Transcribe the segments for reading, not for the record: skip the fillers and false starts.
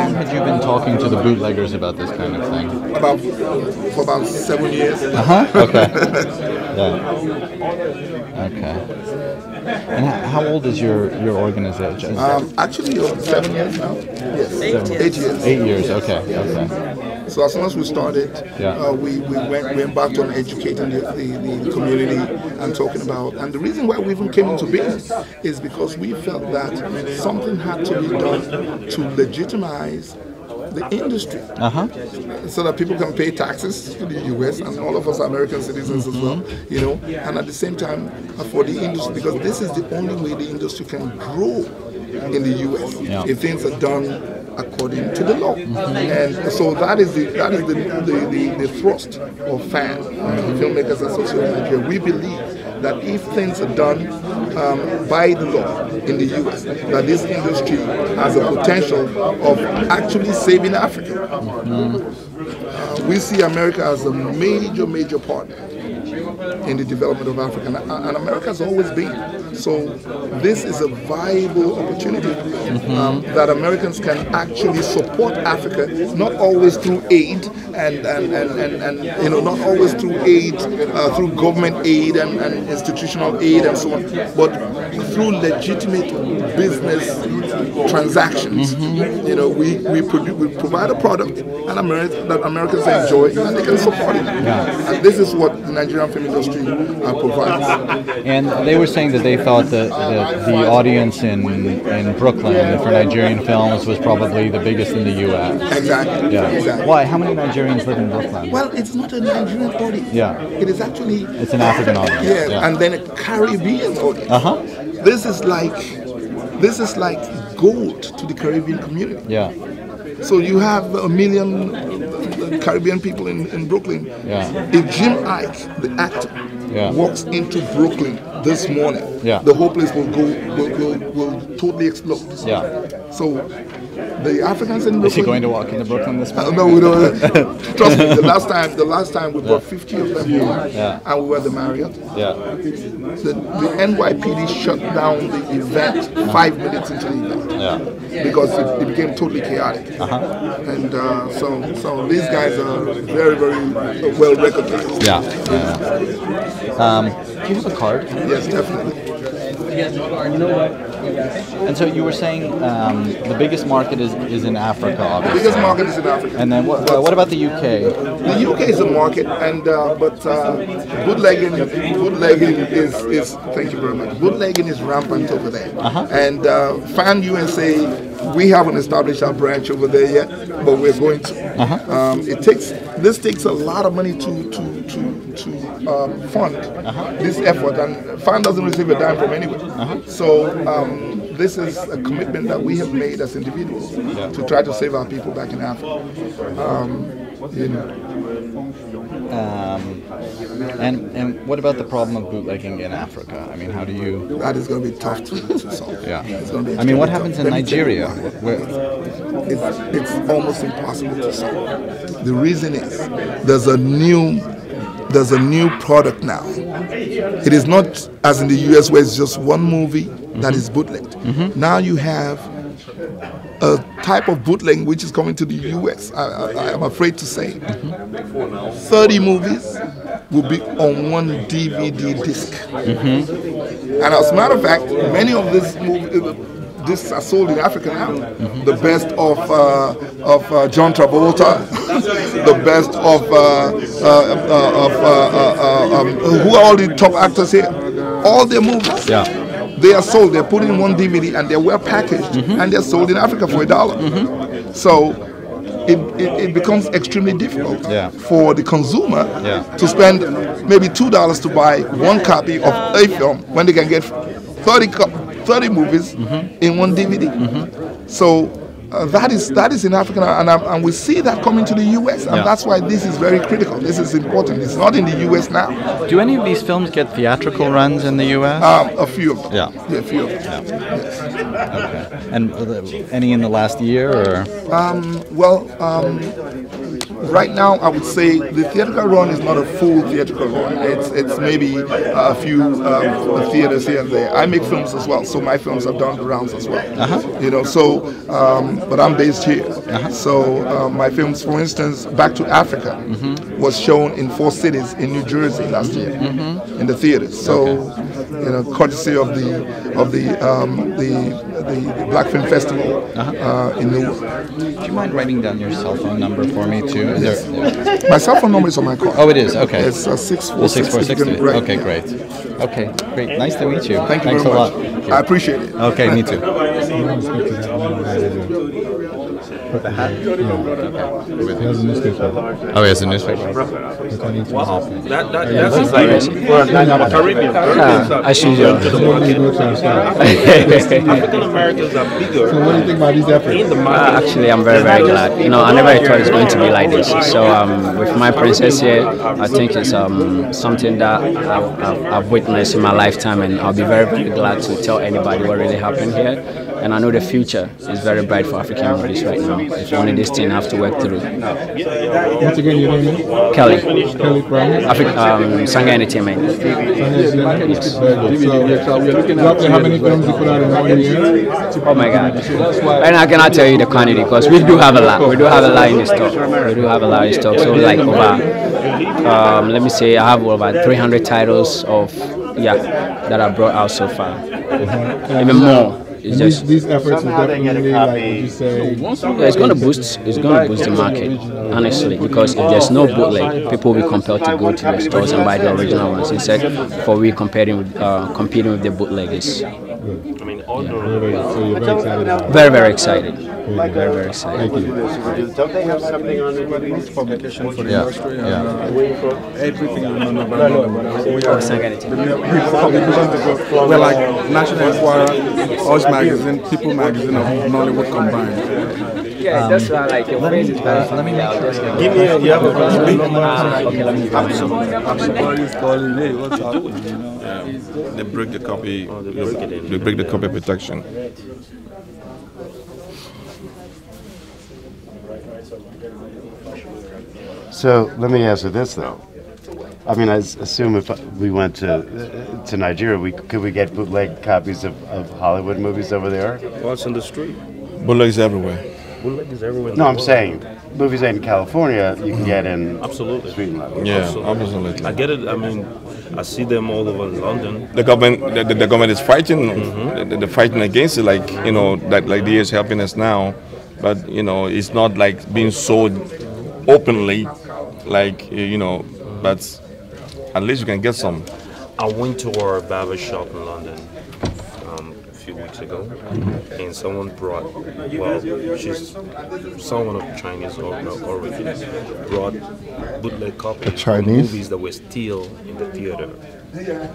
long had you been talking to the bootleggers about this kind of thing? For about 7 years. Okay. Yeah. Okay. And how old is your organization? Actually, 7 years now. Yes. 8 years. 8 years. Okay. Okay. So as soon as we started, we embarked on educating the community and talking about. And the reason why we even came into business is because we felt that something had to be done to legitimize the industry, so that people can pay taxes to the U.S. and all of us are American citizens as well, you know. And at the same time, for the industry, because this is the only way the industry can grow in the U.S. if things are done according to the law. And so that is the thrust of FAN, Filmmakers Association of Nigeria. We believe that if things are done by the law in the U.S., that this industry has a potential of actually saving Africa. We see America as a major partner in the development of Africa, and America has always been. So this is a viable opportunity that Americans can actually support Africa, not always through aid and you know, not always through aid, through government aid and institutional aid and so on, but through legitimate business transactions. You know, we provide a product that Americans enjoy and they can support it. And this is what the Nigerian film industry provides. And they were saying that they thought that the audience in Brooklyn for Nigerian films was probably the biggest in the U.S. Exactly. Yeah. Exactly. Why? How many Nigerians live in Brooklyn? Well, it's not a Nigerian audience. Yeah. It is actually... It's an African audience. Yeah, and then a Caribbean audience. This is like gold to the Caribbean community. Yeah. So you have 1 million Caribbean people in Brooklyn. If Jim Ike, the actor, walks into Brooklyn this morning, the whole place will totally explode. So the Africans in Brooklyn. Is he going to walk into Brooklyn this morning? No, we don't. Trust me. The last time we brought 50 of them here, and we were at the Marriott. The NYPD shut down the event 5 minutes into the event because it became totally chaotic. And so these guys are very well recognized. Do you have a card? Yes, definitely. And so you were saying the biggest market is in Africa, obviously. The biggest market is in Africa. And then what about the UK? The UK is a market, and but bootlegging is thank you very much. Bootlegging is rampant over there. And Fan USA, we haven't established our branch over there yet, but we're going to. This takes a lot of money to fund this effort, and Fan doesn't receive a dime from anywhere. So this is a commitment that we have made as individuals to try to save our people back in Africa. You know. And what about the problem of bootlegging in Africa? I mean, how do you... That is going to be tough to solve. It's going to be what happens in Nigeria? It's almost impossible to solve. The reason is there's a new product now. It is not as in the US where it's just one movie that is bootlegged. Now you have a type of bootlegging which is coming to the US. I am afraid to say 30 movies will be on one DVD disc. And as a matter of fact, many of these movies, discs are sold in Africa now. The best of John Travolta, the best of who are all the top actors here? All their movies. They are sold. They're put in one DVD and they're well packaged, and they're sold in Africa for $1. So it becomes extremely difficult for the consumer to spend maybe $2 to buy one copy of a film when they can get 30 movies in one DVD. So that is in Africa, and we see that coming to the US, and that's why this is very critical. This is important. It's not in the US now. Do any of these films get theatrical runs in the US? A few of them. A few of them. Yes. Okay. And any in the last year, or? Right now, I would say the theatrical run is not a full theatrical run. It's maybe a few theaters here and there. I make films as well, so my films have done the rounds as well. You know, so but I'm based here. So my films, for instance, Back to Africa, was shown in 4 cities in New Jersey last year in the theaters. So you know, courtesy of the Black Film Festival in Newark. Do you mind writing down your cell phone number for me too? Is there, My cell phone number is on my card. oh, it is. Okay. It's 646. Okay, great. Okay, great. Nice to meet you. Thank you Thanks very a much. lot. I appreciate it. Okay, me too. With the hat? Oh, he has a newspaper. Wow, that's like Caribbean. As usual. African Americans are bigger. So what do you think about these efforts? In the market. Actually, I'm very, very glad. You know, I never thought it's going to be like this. So with my princess here, I think it's something that I've witnessed in my lifetime, and I'll be very, very glad to tell anybody what really happened here. And I know the future is very bright for African movies right now. It's only this thing I have to work through. Once again, your name is? Kelly. Kelly from? Sanga Entertainment. Very good. So we're looking at how many films you put out in how many years? Oh my God. And I cannot tell you the quantity because we do have a lot. We do have a lot in stock. We do have a lot in stock. So like over, let me say, I have over 300 titles of, that I brought out so far. Even more. It's just, these efforts will definitely, like, would you say? yeah, it's going to boost the market, honestly, because if there's no bootleg, people will be compelled to go to the stores and buy the original ones instead for we competing with the bootleggers. So you're very excited about it. Very, very excited. Very, very excited. Thank you. Don't they have something on the publication for the industry? Everything we are Sanga Entertainment. we're like National Enquirer, Us Magazine, People Magazine of Nollywood combined. Yeah, that's why like your face is very familiar. Give me you have a Okay, let me Everybody's calling, hey, what's up? They break the copy. They break the copy protection. So let me ask you this though. I mean, I assume if we went to Nigeria, could we get bootleg copies of Hollywood movies over there? What's in the street? Bullets everywhere. Bootleg is everywhere. No, I'm saying movies in California you can get in Absolutely. Sweden. Yeah, absolutely. I get it. I mean, I see them all over London. The government is fighting. They're fighting against it. Like like DA is helping us now, but it's not like being sold openly. Like but at least you can get some. I went to our barber shop in London a few weeks ago, and someone brought, she's someone of Chinese origin, brought bootleg copies of Chinese? movies that were still in the theater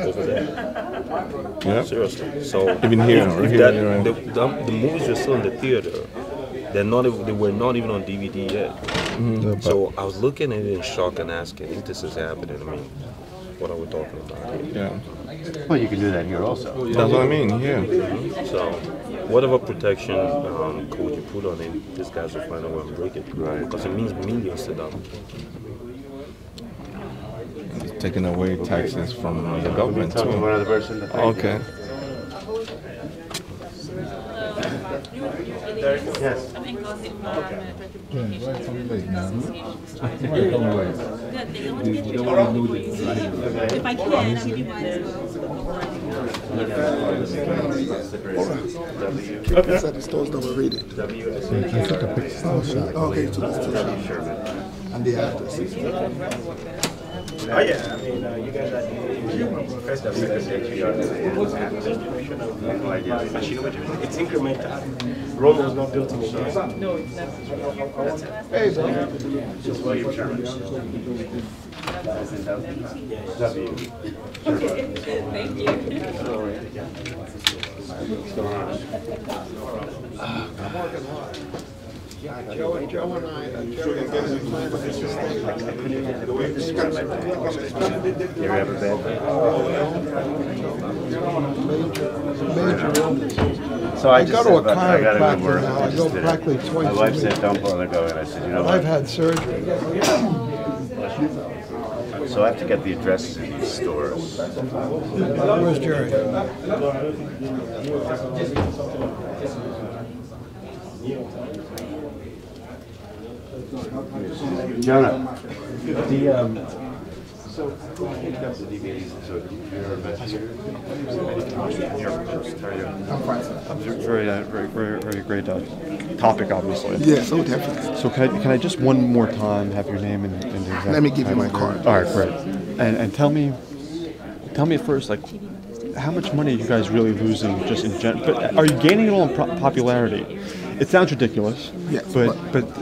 over there. Yeah. Seriously. So Even here, if here, the movies were still in the theater. They were not even on DVD yet. So I was looking at it in shock and asking, if this is happening, I mean, what are we talking about here? Yeah. Well, you can do that here also. That's what I mean. Yeah. So whatever protection code you put on it, these guys will find a way to break it. Right. Because it means millions to them. It's taking away taxes from the government Tell me one too. other person. Okay. Yes. Right, coming late now. Right, coming late. You don't want to lose it. If I can, I'll give you mine. People said the store's double rated. So I took a picture shot. Okay, so that's still and the addresses. Oh yeah, I mean, you guys are the first of it's incremental. Rome was not built in a day. No, it's not. Hey, Thank you. Joe and I, You ever have a bad major illness. So I just go to said, a but I gotta go chiropractor work. now. I I just go did it. practically twice My a wife week. said, don't bother going. I said, you know what? I've had surgery. So I have to get the addresses of these stores. Where's Jerry? Jonah, so who picked up the DVDs? So you're a investigator? Very great topic, obviously. Yeah, so definitely. So can I just one more time have your name and the exact Let me give you my time? card. All right, great. And tell me at first, like, how much money are you guys really losing just in general? But are you gaining at all in popularity? It sounds ridiculous, yes, but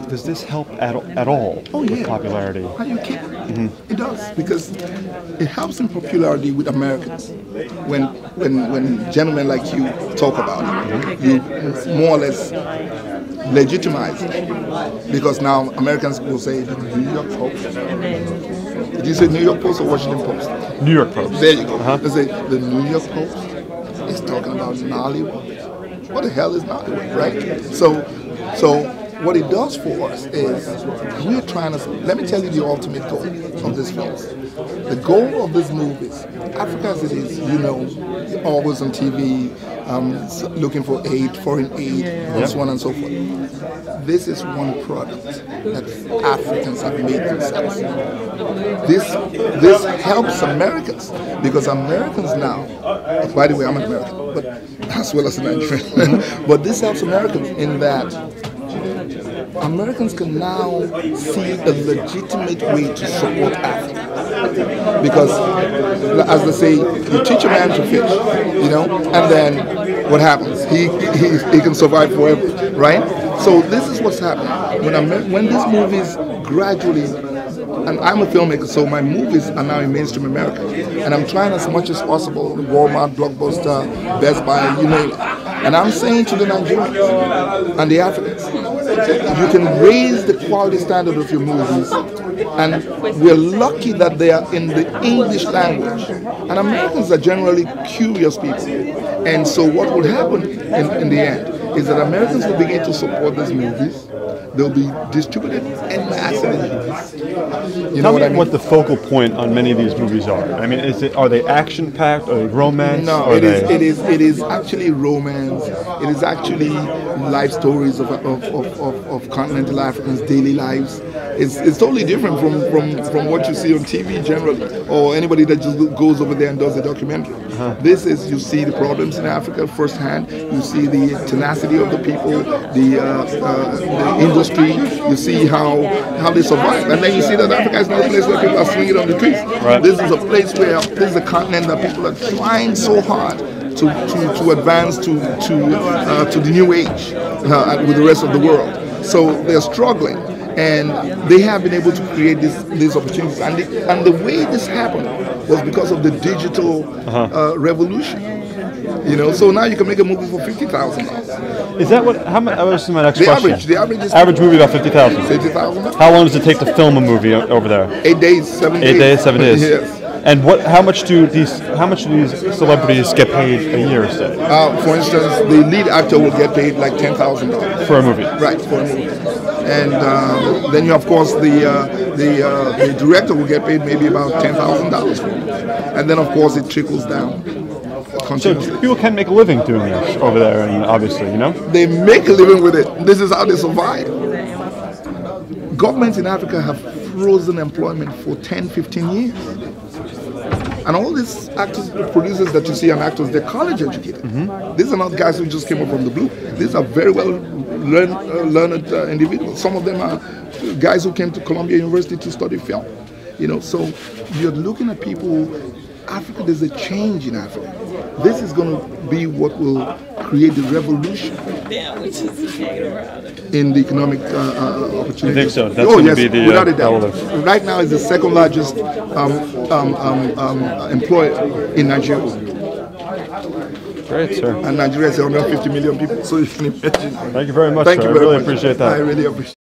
does this help at all with popularity? Are you kidding? It does, because it helps in popularity with Americans. When gentlemen like you talk about it, you more or less legitimize it. Because now Americans will say the New York Post. Did you say New York Post or Washington Post? New York Post. There you go. They say the New York Post is talking about Nollywood. What the hell is Nollywood, right? So what it does for us is we're trying to, let me tell you the ultimate goal of this film. The goal of this movie is, Africa as it is, you know, always on TV, looking for aid, foreign aid, and so on and so forth. This is one product that Africans have made themselves. This helps Americans, because Americans now, by the way, I'm an American, but as well as a Nigerian, but this helps Americans in that Americans can now see a legitimate way to support Africa. Because, as they say, you teach a man to fish, you know, and then what happens? He can survive forever, right? So this is what's happening. When these movies gradually, and I'm a filmmaker, so my movies are now in mainstream America, and I'm trying as much as possible, Walmart, Blockbuster, Best Buy, you name it. And I'm saying to the Nigerians and the Africans, you can raise the quality standard of your movies, and we're lucky that they are in the English language. And Americans are generally curious people. And so what will happen in the end is that Americans will begin to support these movies. They'll be distributed en masse in the movies. You know what I mean? What the focal point on many of these movies are. I mean, are they action-packed? Are they romance? No, it is actually romance. It is actually life stories of continental Africans' daily lives. It's totally different from what you see on TV generally, or anybody that just goes over there and does a documentary. This is, you see the problems in Africa firsthand. You see the tenacity of the people, the industry. You see how they survive, and then you see that Africa is not a place where people are swinging on the trees. Right. This is a place where this is a continent that people are trying so hard to advance to the new age with the rest of the world. So they're struggling, and they have been able to create these opportunities. And the way this happened was because of the digital revolution. You know, so now you can make a movie for $50,000. Is that what? How much? That was my next question. The average is average movie about $50,000. $50,000. How long does it take to film a movie over there? 8 days, 7 days. 8 days, 7 days. Yes. And how much do these celebrities get paid a year? Say? For instance, the lead actor will get paid like $10,000 for a movie. Right, for a movie. And then you, of course, the director will get paid maybe about $10,000 for it. And then, of course, it trickles down. So people can make a living doing this over there, and obviously, you know? They make a living with it. This is how they survive. Governments in Africa have frozen employment for 10, 15 years. And all these actors, producers that you see and actors, they're college educated. These are not guys who just came up from the blue. These are very well learned individuals. Some of them are guys who came to Columbia University to study film. You know, so you're looking at people. Africa, there's a change in Africa. This is going to be what will create the revolution in the economic opportunity. You think so? That's going to be the without a doubt. Right now, it's the second largest employer in Nigeria. Great, sir. And Nigeria has 150 million people, so you can imagine. Thank you very much, Thank sir. you very I really much. appreciate that. I really appreciate it.